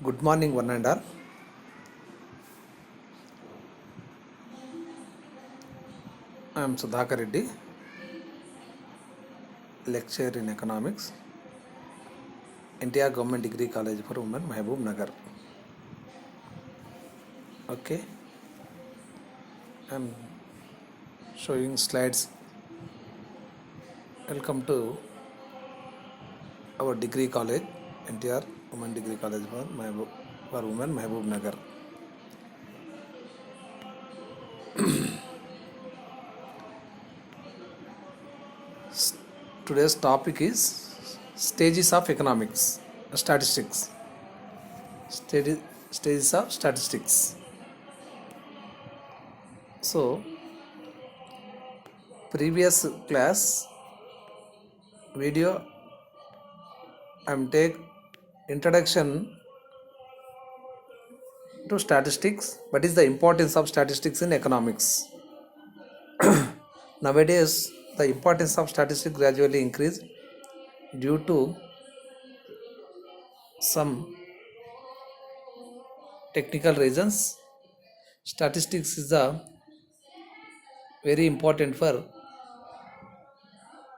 Good morning, one and all. I am Sudhakar Reddy, lecturer in economics, NTR Government Degree College for Women, Mehboob Nagar. Okay, I am showing slides. Welcome to our degree college, NTR Women Degree College for Women, Mehboob Nagar. Today's topic is stages of economics, statistics. Stages of statistics. So, previous class video I am take introduction to statistics. What is the importance of statistics in economics? Nowadays, the importance of statistics gradually increased due to some technical reasons. Statistics is very important for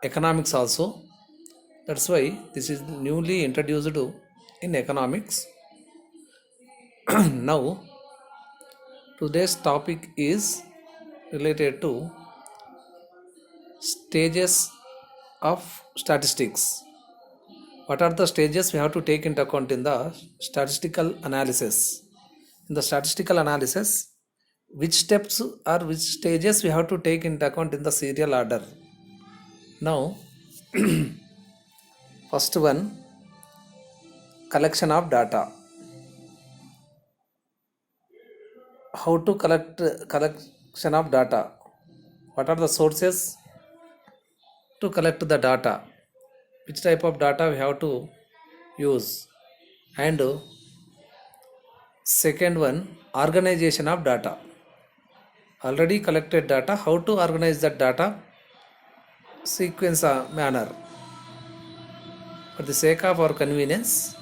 economics also. That's why this is newly introduced in economics. Now, today's topic is related to stages of statistics. What are the stages we have to take into account in the statistical analysis? In the statistical analysis, which steps or which stages we have to take into account in the serial order? Now, first one, collection of data. How to collect collection of data? What are the sources to collect the data? Which type of data we have to use? And second one, organization of data. Already collected data, how to organize that data? Sequence manner. For the sake of our convenience,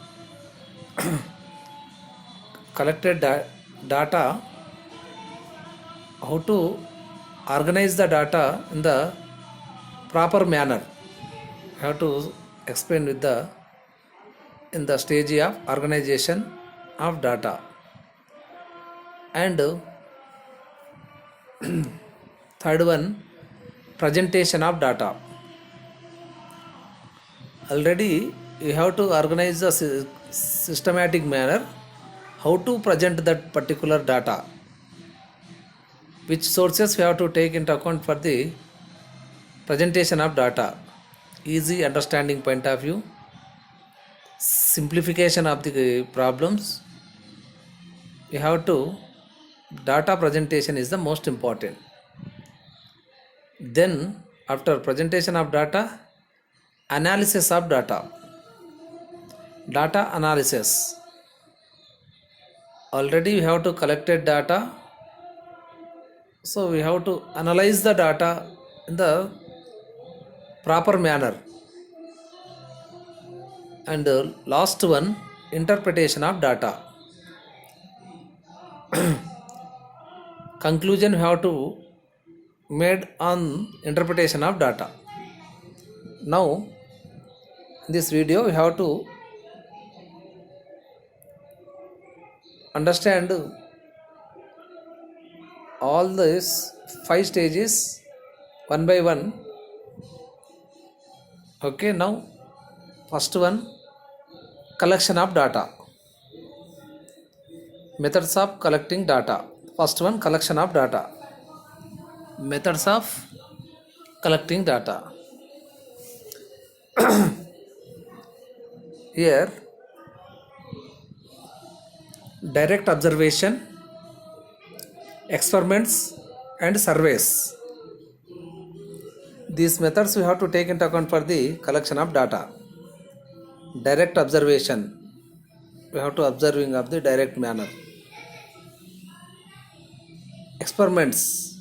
collected data, how to organize the data in the proper manner. I have to explain with in the stage of organization of data. And third one, presentation of data. Already you have to organize the systematic manner how to present that particular data. Which sources we have to take into account for the presentation of data. Easy understanding point of view, simplification of the problems. You have to, data presentation is the most important. Then after presentation of data, analysis of data. Data analysis. Already we have to collected data, so we have to analyze the data in the proper manner. And last one, interpretation of data. Conclusion we have to made on interpretation of data. Now, in this video we have to understand all these 5 stages one by one. Okay, now first one, collection of data. Methods of collecting data. First one, collection of data. Methods of collecting data. Here, direct observation, experiments and surveys. These methods we have to take into account for the collection of data. Direct observation, we have to observing of the direct manner. Experiments,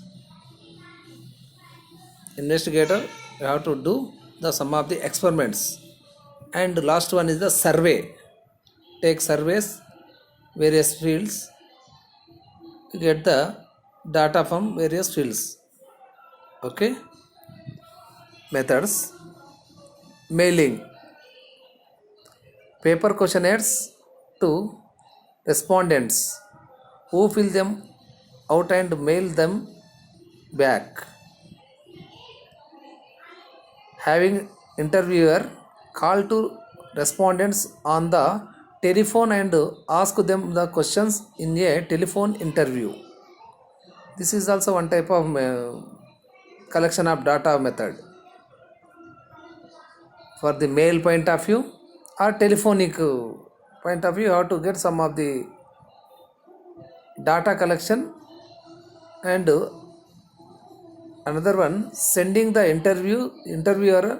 investigator, we have to do the sum of the experiments. And last one is the survey. Take surveys various fields, you get the data from various fields. Okay. Methods: mailing paper questionnaires to respondents who fill them out and mail them back. Having interviewer call to respondents on the telephone and ask them the questions in a telephone interview. This is also one type of collection of data method. For the mail point of view or telephonic point of view, you have to get some of the data collection, and another one sending the interviewer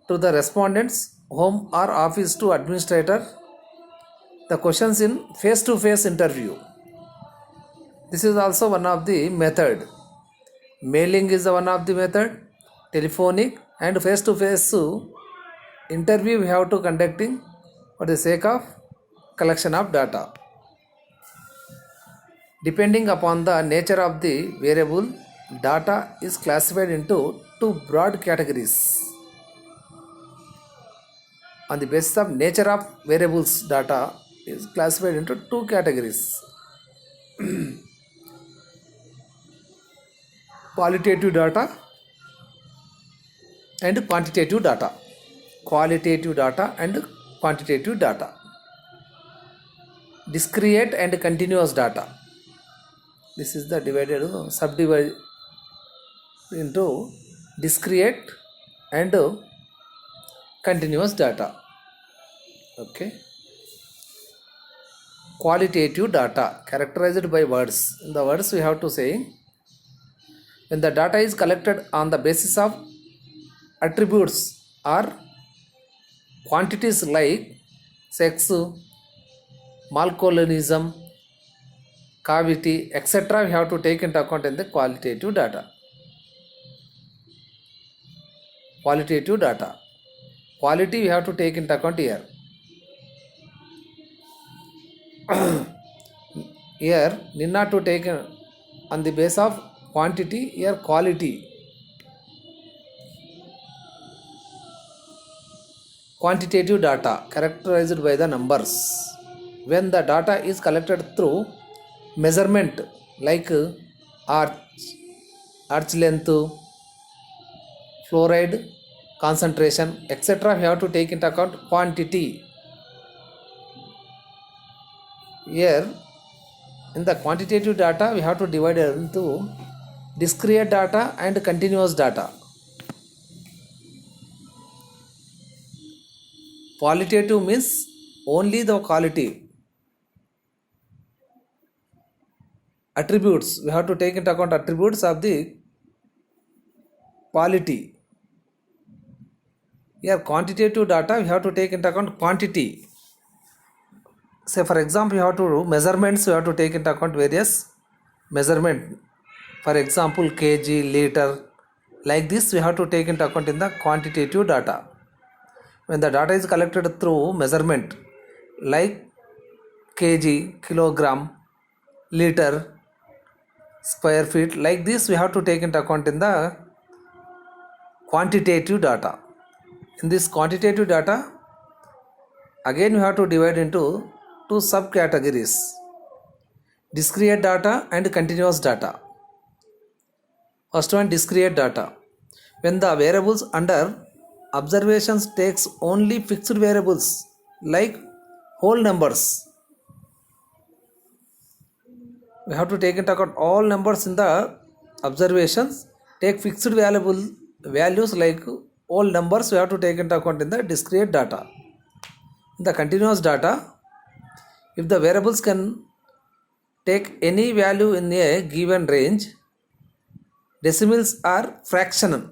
to the respondents home or office to administrator the questions in face to face interview. This is also one of the method. Mailing is one of the method. Telephonic and face to face interview we have to conducting for the sake of collection of data. Depending upon the nature of the variable, data is classified into two broad categories. On the basis of nature of variables, data is classified into two categories: qualitative data and quantitative data. Qualitative data and quantitative data. Discrete and continuous data. This is the subdivided into discrete and continuous data. Okay. Qualitative data characterized by words. In the words we have to say, when the data is collected on the basis of attributes or quantities like sex, malcollism, cavity, etc., we have to take into account in the qualitative data. Qualitative data. Quality we have to take into account here. Here need not to take on the basis of quantity, here quality. Quantitative data characterized by the numbers. When the data is collected through measurement like arch length, fluoride concentration, etc., we have to take into account quantity. Here in the quantitative data we have to divide it into discrete data and continuous data. Qualitative means only the quality. Attributes, we have to take into account attributes of the quality. Here quantitative data we have to take into account quantity. Say for example, you have to do measurements, you have to take into account various measurement. For example, kg, liter, like this we have to take into account in the quantitative data. When the data is collected through measurement like kg, kilogram, liter, square feet, like this we have to take into account in the quantitative data. In this quantitative data, again we have to divide into two subcategories: discrete data and continuous data. First one, discrete data. When the variables under observations takes only fixed variables like whole numbers, we have to take into account all numbers in the observations, take fixed values like all numbers, we have to take into account in the discrete data. In the continuous data, if the variables can take any value in a given range, decimals are fractional.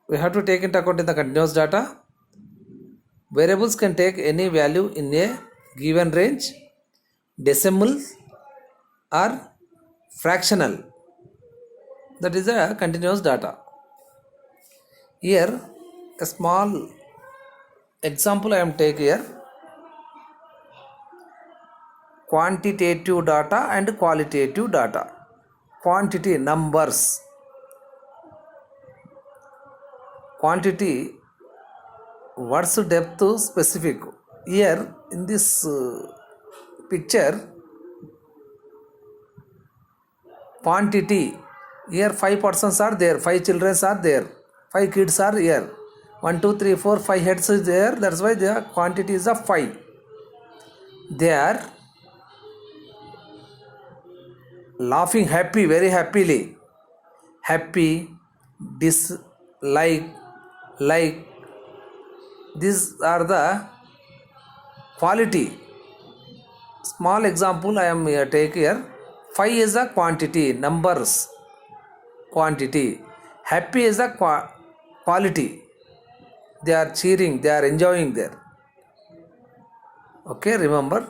We have to take into account in the continuous data. Variables can take any value in a given range, decimals are fractional. That is a continuous data. Here a small example I am taking here. quantitative data and qualitative data. Quantity, numbers. Quantity, what's depth, specific. Here in this picture, quantity, here 5 persons are there, 5 children are there, 5 kids are here, 1 2 3 4 5 heads is there. That's why the quantity is of 5. They are laughing happy, very happily. Happy, dislike, like. These are the quality. Small example I am take here. 5 is a quantity, numbers, quantity. Happy is a quality. They are cheering, they are enjoying there. Okay, remember,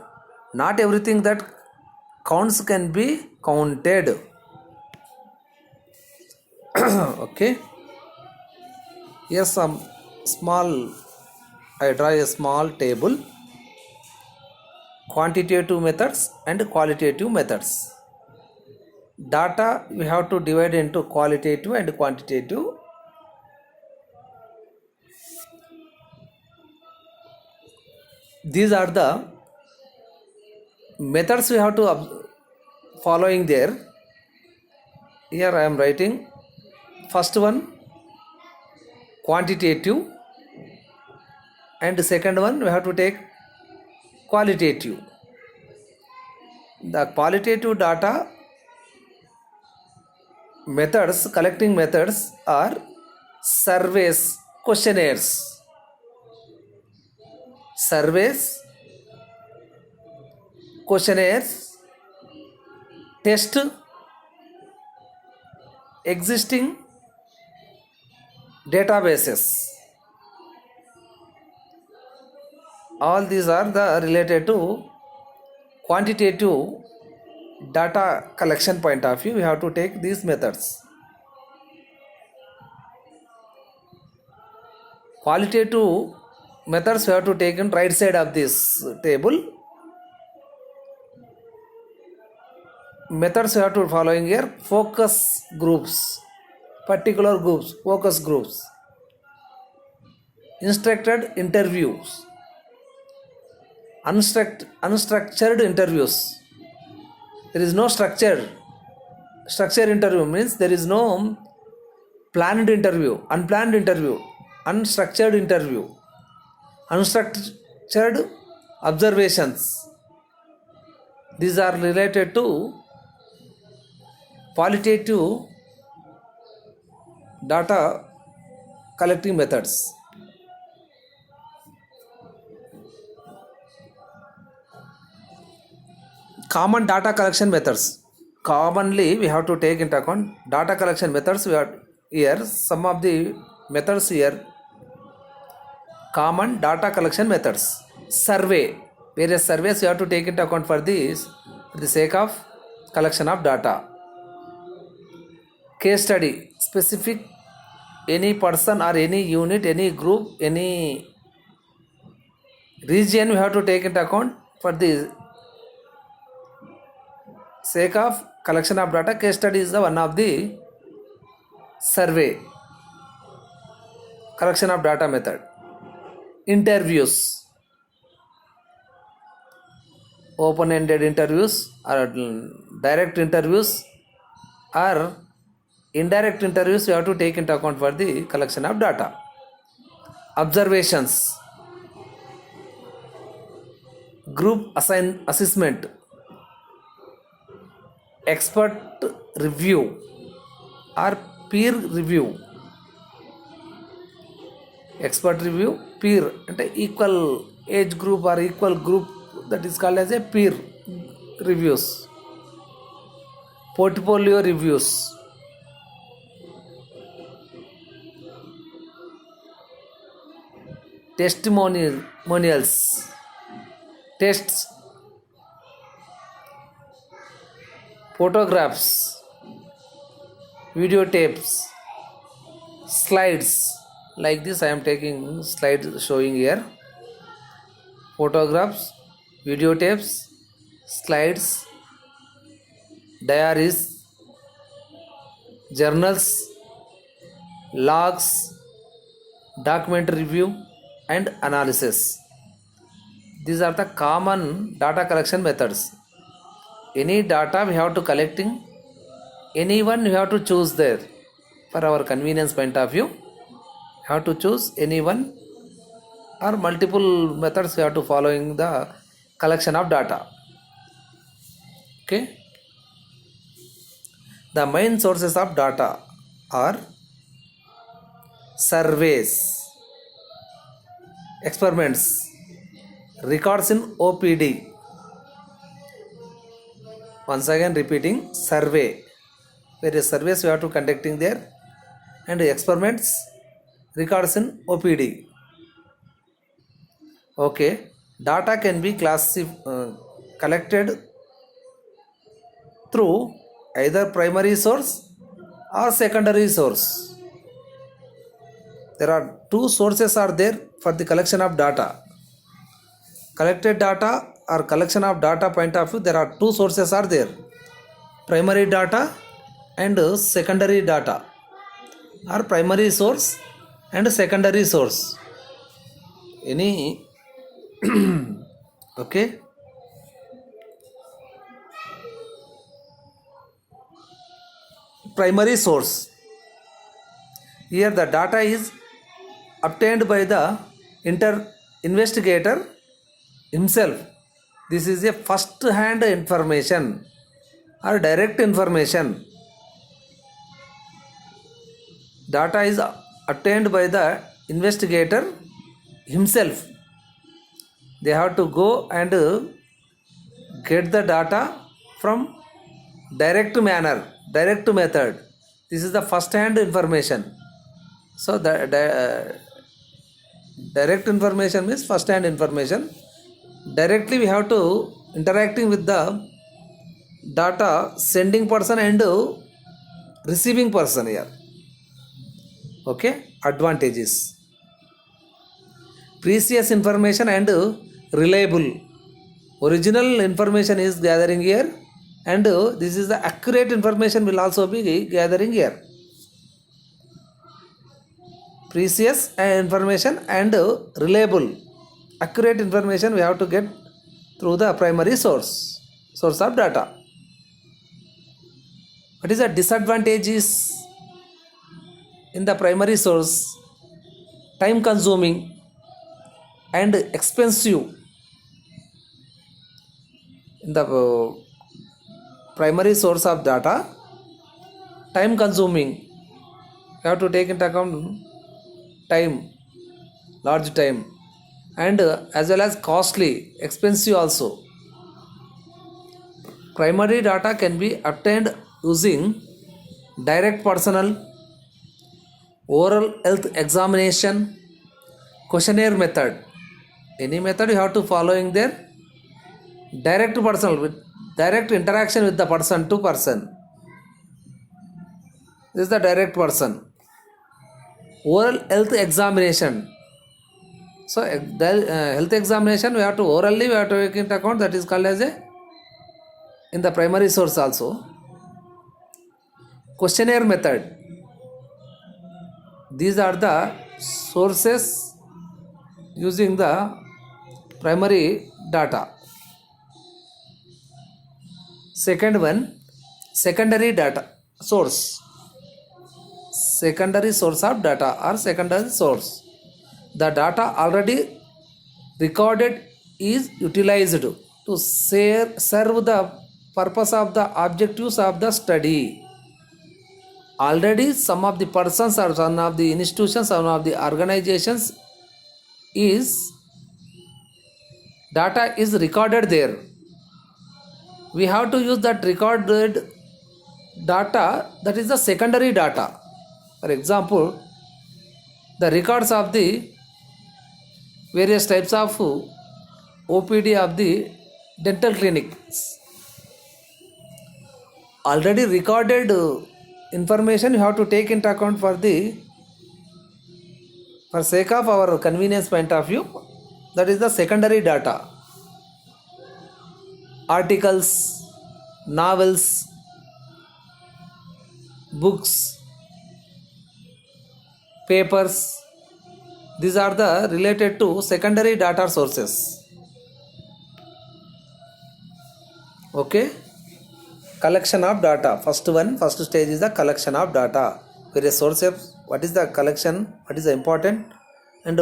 not everything that counts can be counted. Okay, here some small, I draw a small table. Quantitative methods and qualitative methods. Data we have to divide into qualitative and quantitative. These are the methods we have to following there. Here I am writing first one quantitative, and second one we have to take qualitative. The qualitative data methods, collecting methods are surveys, questionnaires. Surveys, questionnaires, test existing databases. All these are the related to quantitative data collection point of view. We have to take these methods. Qualitative methods we have to take in right side of this table. Methods we have to following here: focus groups, particular groups, focus groups, instructed interviews, unstructured interviews. There is no structured interview, means there is no planned interview, unplanned interview, unstructured interview, unstructured observations. These are related to qualitative data collecting methods. Common data collection methods. Commonly we have to take into account data collection methods. We are here some of the methods here. Common data collection methods. Survey, various surveys you have to take into account for this, for the sake of collection of data. Case study, specific, any person or any unit, any group, any region we have to take into account for the sake of collection of data. Case study is the one of the survey collection of data method. Interviews, open-ended interviews or direct interviews or indirect interviews you have to take into account for the collection of data. Observations, group assessment, expert review or peer review. Expert review, peer అంటే equal age group or equal group, that is called as a peer reviews. Portfolio reviews, testimonials, tests, photographs, videotapes, slides. Like this I am taking slides showing here. Photographs, videotapes, slides, diaries, journals, logs, document review and analysis. These are the common data collection methods. Any data we have to collecting, anyone we have to choose there. For our convenience point of view, have to choose anyone or multiple methods we have to following the collection of data. Okay. The main sources of data are surveys, experiments, records in OPD. Once again repeating, survey, various surveys we have to conducting there, and experiments, records in OPD. Okay, data can be collected through either primary source or secondary source. There are two sources are there for the collection of data. Collected data or collection of data point of view, there are two sources are there: primary data and secondary data, or primary source and secondary source. Any okay. Primary source, here the data is obtained by the investigator himself. This is a first hand information or direct information. Data is obtained by the investigator himself. They have to go and get the data from direct manner, direct method. This is the first hand information. So the direct information means first hand information. Directly we have to interacting with the data sending person and receiving person here. Okay, advantages: precious information and reliable. Original information is gathering here, and this is the accurate information will also be gathering here. Precious information and reliable, accurate information we have to get through the primary source of data. What is the disadvantages in the primary source? Time consuming and expensive. In the primary source of data, time consuming, you have to take into account time, large time, and as well as costly, expensive also. Primary data can be obtained using direct personal, oral health examination, questionnaire method. Any method you have to following there. Direct personal, with direct interaction with the person to person. This is the direct person. Oral health examination. So health examination we have to orally we have to take into account. That is called as a in the primary source also. Questionnaire method. These are the sources using the primary data. Second one, secondary data source. Secondary source of data or secondary source. The data already recorded is utilized to serve the purpose of the objectives of the study. Already some of the persons or some of the institutions, some of the organizations is data is recorded there. We have to use that recorded data, that is the secondary data. For example, the records of the various types of OPD of the dental clinics. Already recorded information you have to take into account for sake of our convenience point of view. That is the secondary data. articles, novels, books, papers. These are the related to secondary data sources. Okay, collection of data. First stage is the collection of data. Various sources. What is the collection? What is the important? And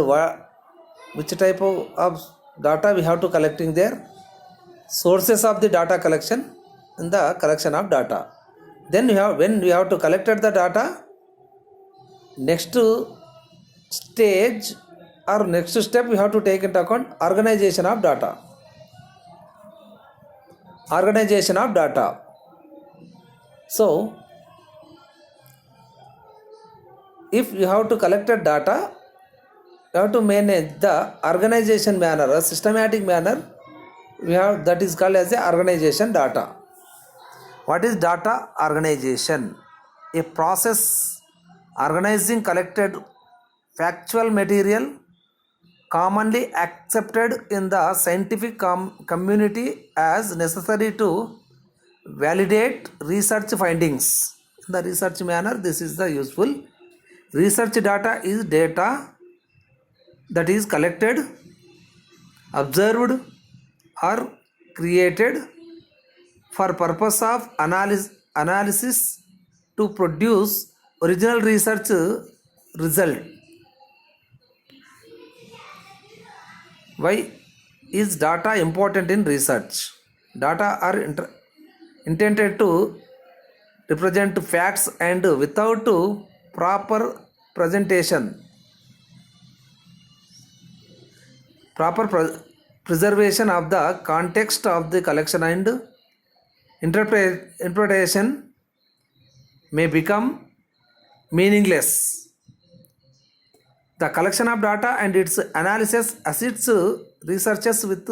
which type of data we have to collecting there? Sources of the data collection in the collection of data. Then when we have to collected the data, next stage or next step we have to take into account organization of data. So if you have to collect the data, you have to manage the organization manner, a systematic manner. We have that is called as the organization data. What is data organization? A process organizing collected factual material commonly accepted in the scientific community as necessary to validate research findings. In the research manner, this is the useful. Research data is data that is collected, observed, or created for purpose of analysis to produce original research result. Why is data important in research? Data are intended to represent facts, and without proper presentation, preservation of the context of the collection and interpretation may become meaningless. The collection of data and its analysis assists researchers with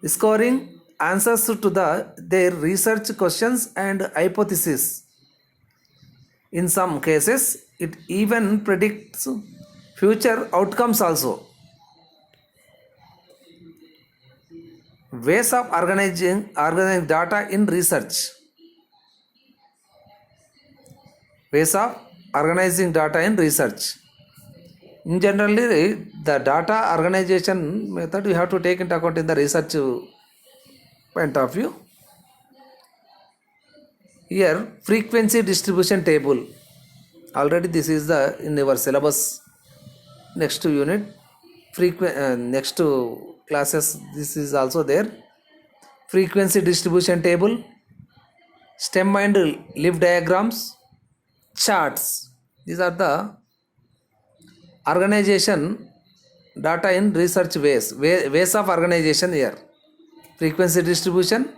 discovering answers to their research questions and hypotheses. In some cases, it even predicts future outcomes also. Ways of organizing data in research. Ways of organizing data in research. In generally, the data organization method you have to take into account in the research point of view. Here, frequency distribution table. Already this is the in your syllabus. Next unit, next classes, this is also there. Frequency distribution table, stem and leaf diagrams, charts. These are the organization data in research ways of organization here. Frequency distribution,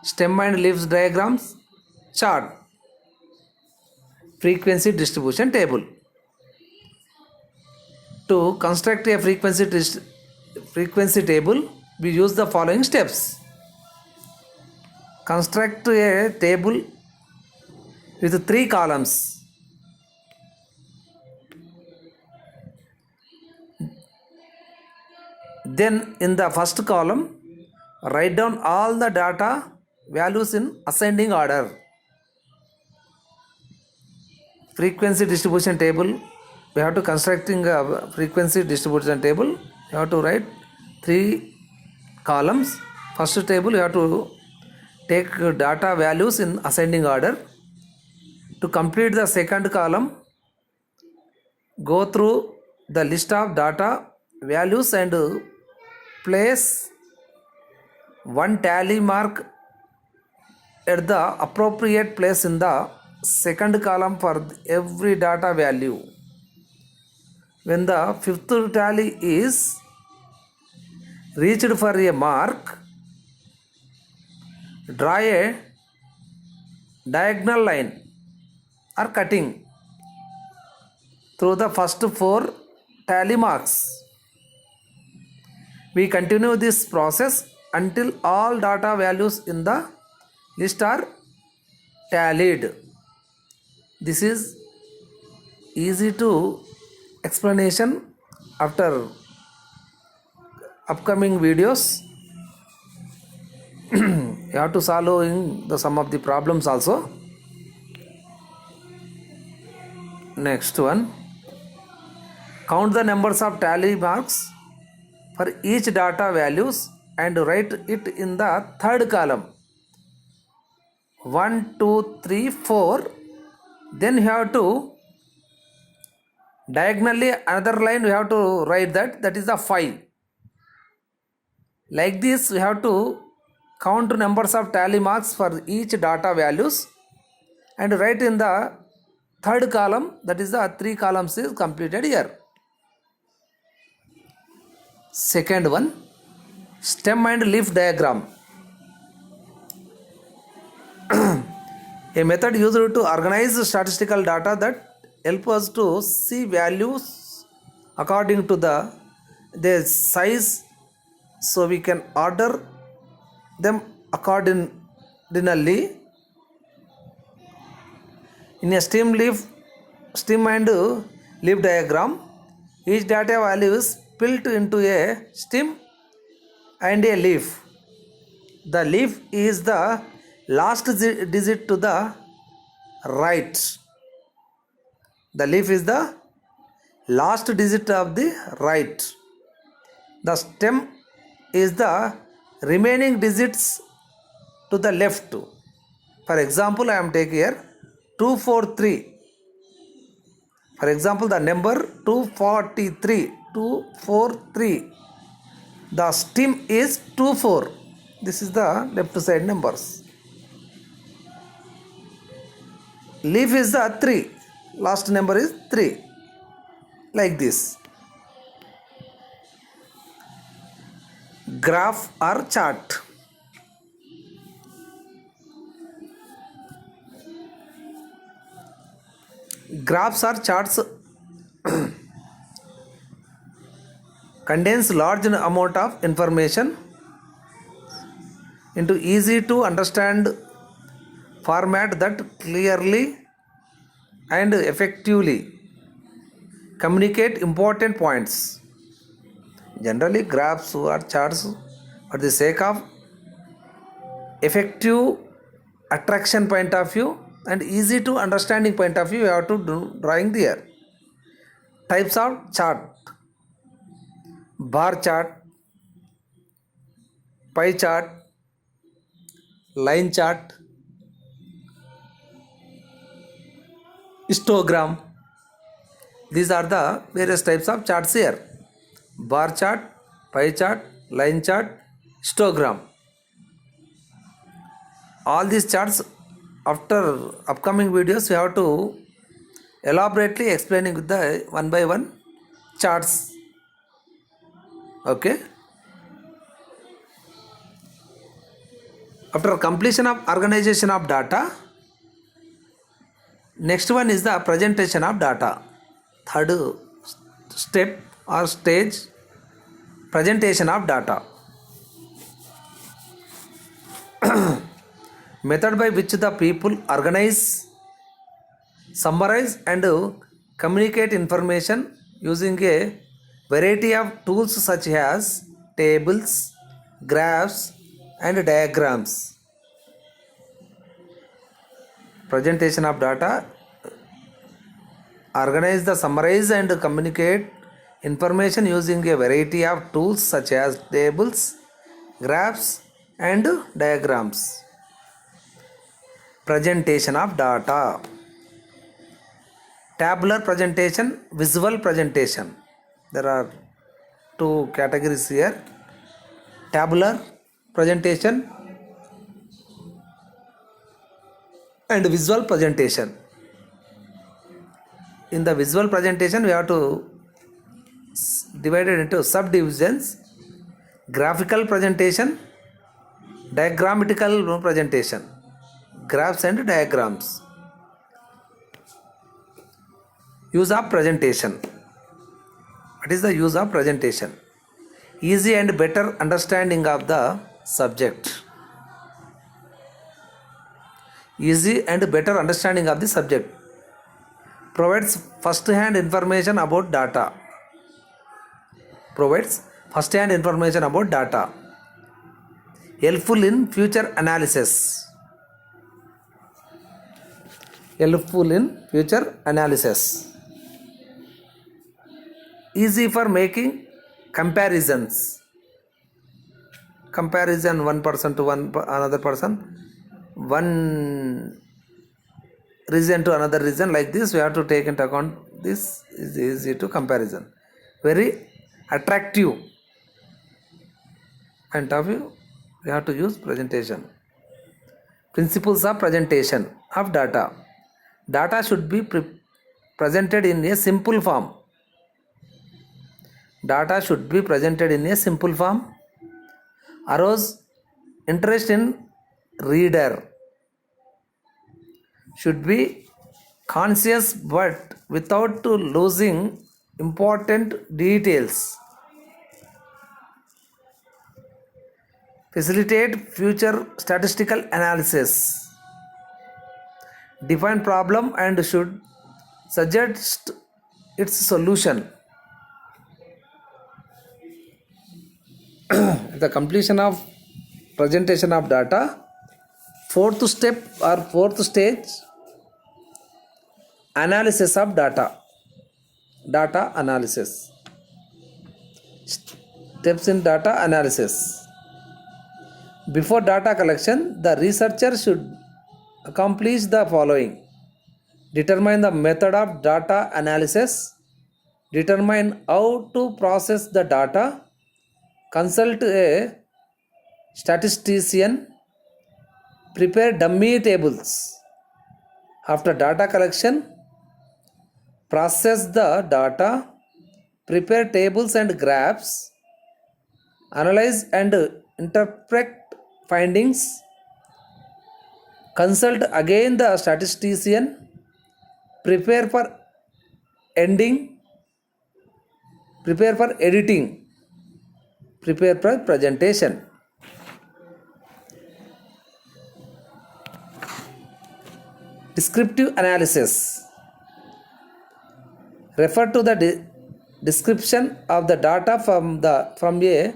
stem and leaves diagrams, chart, frequency distribution table. To construct a frequency table, we use the following steps. Construct a table with 3 columns. Then in the first column, write down all the data values in ascending order. Frequency distribution table, we have to constructing a frequency distribution table. You have to write 3 columns. First table, you have to take data values in ascending order. To complete the second column, go through the list of data values and place one tally mark at the appropriate place in the second column for every data value. When the fifth tally is reached for a mark, draw a diagonal line or cutting through the first 4 tally marks. We continue this process until all data values in the list are tallied. This is easy to explanation after upcoming videos. You have to solve in the some of the problems also. Next one, count the numbers of tally marks for each data values and write it in the third column. 1, 2, 3, 4. Then you have to diagonally another line, we have to write that is the 5. Like this we have to count numbers of tally marks for each data values and write in the third column, that is the 3 columns is completed here. Second one, stem and leaf diagram. A method used to organize statistical data that help us to see values according to their size, so we can order them accordingly. In a stem and leaf diagram, each data value is split into a stem and a leaf. The leaf is the last digit to the right. The leaf is the last digit of the right. The stem is the remaining digits to the left. For example, I am taking here 243. For example, the number 243. The stem is 24. This is the left side numbers. Leaf is the 3. Last number is 3. Like this. Graph or chart. Graphs or charts contains large amount of information into easy to understand format that clearly and effectively communicate important points. Generally, graphs or charts, for the sake of effective attraction point of view and easy to understanding point of view, you have to do drawing there. Types of chart: bar chart, pie chart, line chart, histogram. These are the various types of charts here: bar chart, pie chart, line chart, histogram. All these charts, after upcoming videos, we have to elaborately explaining with the one by one charts. Okay. After completion of organization of data, next one is the presentation of data. Third step or stage, presentation of data. Method by which the people organize, summarize and communicate information using a variety of tools such as tables, graphs and diagrams. Presentation of data: organize, the summarize and communicate information using a variety of tools such as tables, graphs and diagrams. Presentation of data: tabular presentation, visual presentation. There are two categories here: tabular presentation and visual presentation. In the visual presentation, we have to divide it into subdivisions: graphical presentation, diagrammatical presentation, graphs and diagrams. Use of presentation. What is the use of presentation? Easy and better understanding of the subject. Easy and better understanding of the subject. Provides first-hand information about data. helpful in future analysis. Helpful in future analysis. Easy for making comparisons. Comparison one person to another person, one region to another region, like this we have to take into account. This is easy to comparison, very attractive point of view. We have to use presentation. Principles of presentation of data. Data should be presented in a simple form. Data should be presented in a simple form. Arouse interest in reader. Should be conscious but without losing important details. Facilitate future statistical analysis. Define problem and should suggest its solution. The completion of presentation of data, fourth step or fourth stage, analysis of data. Data analysis. Steps in data analysis. Before data collection, the researcher should accomplish the following: determine the method of data analysis, determine how to process the data, consult a statistician, prepare dummy tables. After data collection, process the data, prepare tables and graphs, analyze and interpret findings, consult again the statistician, prepare for editing, prepare for presentation. Descriptive analysis. Refer to the description of the data from a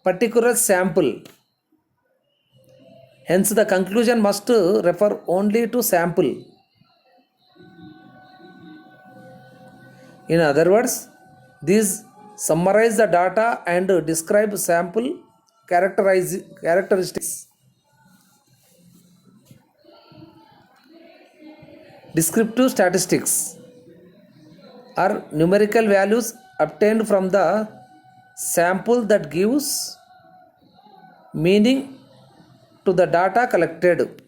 particular sample. Hence, the conclusion must refer only to sample. In other words, these summarize the data and describe sample characteristics. Descriptive statistics are numerical values obtained from the sample that gives meaning to the data collected.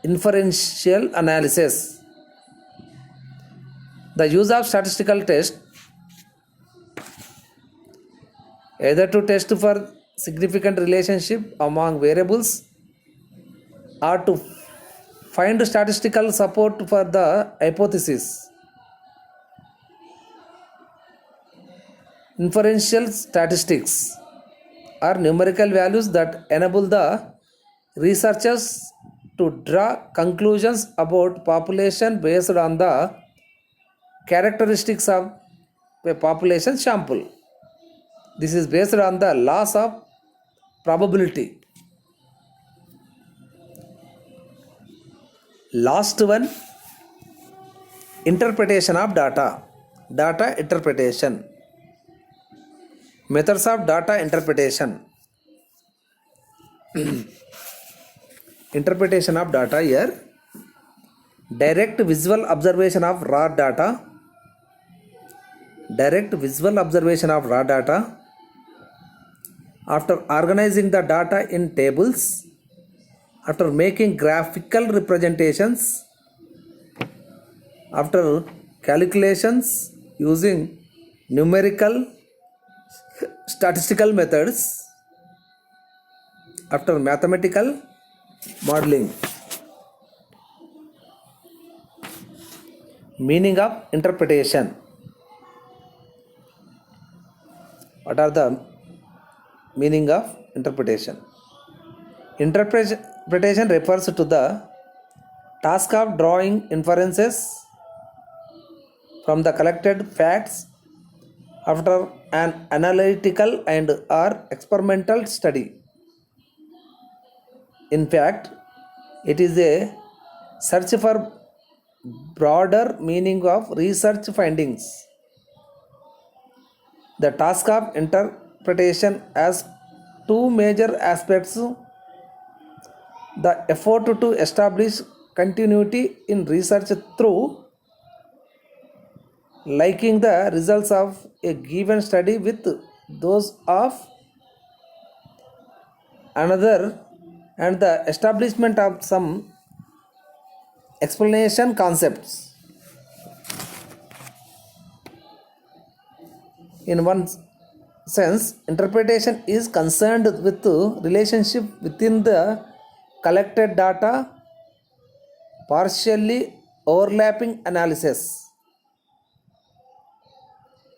Inferential analysis. The use of statistical test, either to test for significant relationship among variables or to find statistical support for the hypothesis. Inferential statistics are numerical values that enable the researchers to draw conclusions about population based on the characteristics of a population sample. This is based on the laws of probability. Last one, interpretation of data. Data interpretation. Methods of data interpretation. Interpretation of data here: direct visual observation of raw data. Direct visual observation of raw data. After organizing the data in tables, after making graphical representations, after calculations using numerical statistical methods, after mathematical modeling. Meaning of interpretation. What are the meaning of interpretation? Interpretation refers to the task of drawing inferences from the collected facts after an analytical and or experimental study. In fact, it is a search for broader meaning of research findings. The task of interpretation has two major aspects: the effort to establish continuity in research through linking the results of a given study with those of another, and the establishment of some explanation concepts. In one sense, interpretation is concerned with the relationship within the collected data, partially overlapping analysis.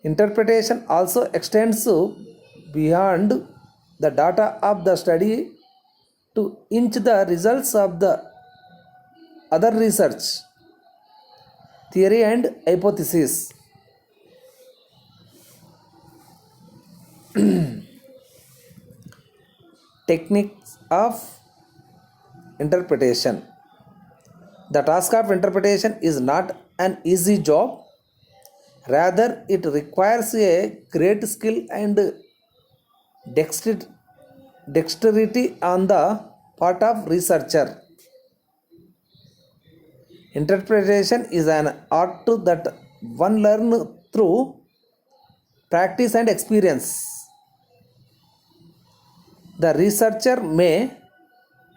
Interpretation also extends beyond the data of the study to inch the results of the other research, theory and hypothesis. Techniques of interpretation. The task of interpretation is not an easy job. Rather, it requires a great skill and dexterity on the part of researcher. Interpretation is an art that one learns through practice and experience. The researcher may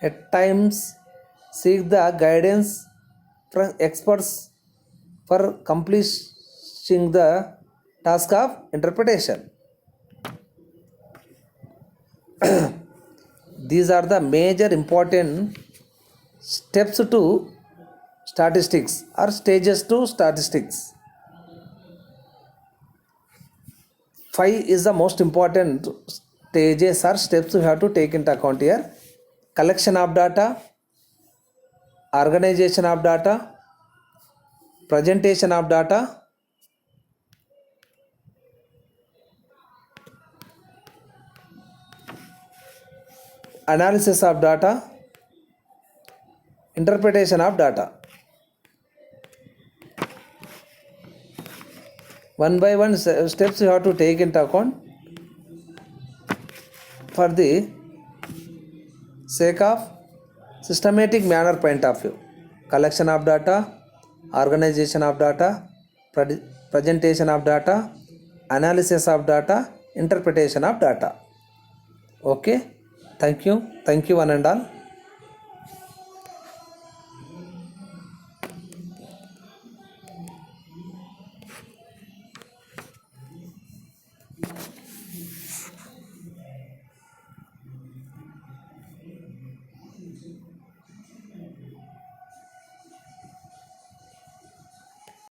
at times seek the guidance from experts for accomplishing the task of interpretation. These are the major important steps to statistics or stages to statistics. 5 is the most important stages or steps you have to take into account here: collection of data, organization of data, presentation of data, analysis of data, interpretation of data. One by one steps you have to take into account for the sake of systematic manner point of view: collection of data, organization of data, presentation of data, analysis of data, interpretation of data. Okay, thank you one and all.